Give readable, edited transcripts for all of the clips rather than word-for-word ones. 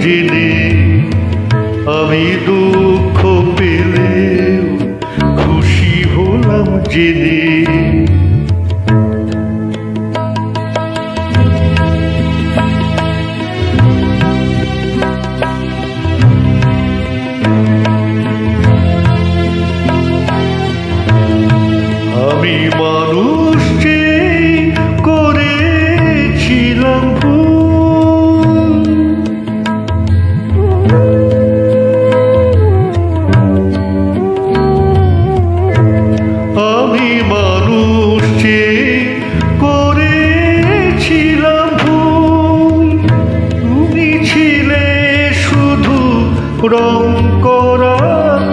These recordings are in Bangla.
জেনে, আমি দুঃখ পেলেও খুশি হলাম জেনে। আমি মানুষ যে করেছিলাম ভুল, আমি মানুষ যে করেছিলাম ভুল, তুমি ছিলে শুধু রং করা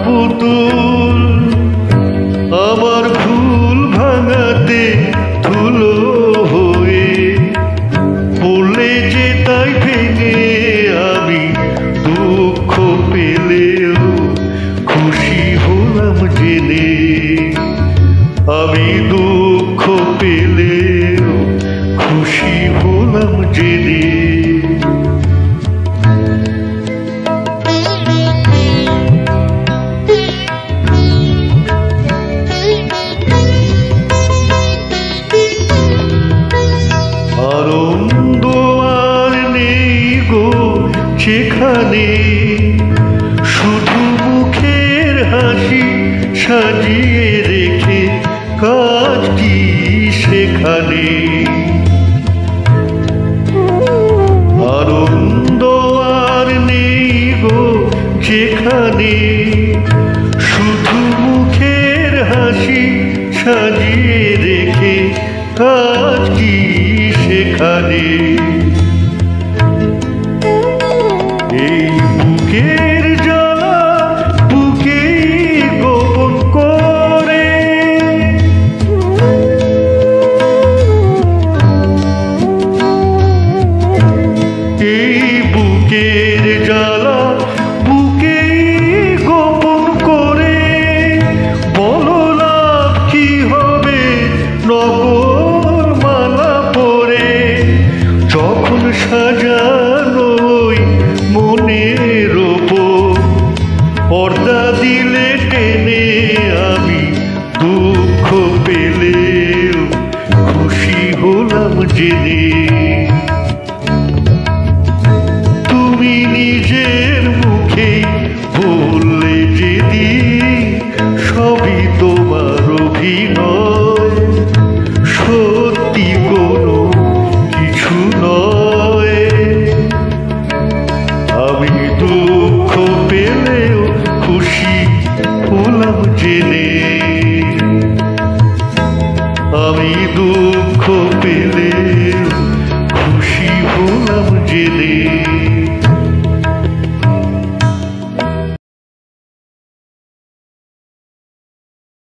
পুতুল। আমার ভুল ভাঙাতে ধুলো হয়ে পড়লে যে তাই ভেঙে, আমি দুঃখ পেলেও খুশি হলাম জেনে, আমি দুঃখ পেলেও খুশি হলাম জেনে। আনন্দ আর নেই গো সেখানে, শুধু মুখের হাসি সাজিয়ে রেখে কাজ কি সেখানে। আনন্দ আর নেই গো যেখানে, শুধু মুখের হাসি সাজিয়ে রেখে কাজ কি সেখানে। এই বুকের জ্বালা বুকে গোপন করে, এই বুকের জ্বালা বুকে গোপন করে, বলো লাভ কি হবে নগর মালা পরে। যখন সাজানো মনের ওপর পর্দা দিলে টেনে, আমি দুঃখ পেলেও খুশি হলাম জেনে। তুমি নিজের মুখে বললে যেদিন সবই তোমার অভিনয়, সত্যি কোনো কিছু নয়। আমি দুঃখ পেলেও খুশি হলাম জেনে, আমি দুঃখ পেলেও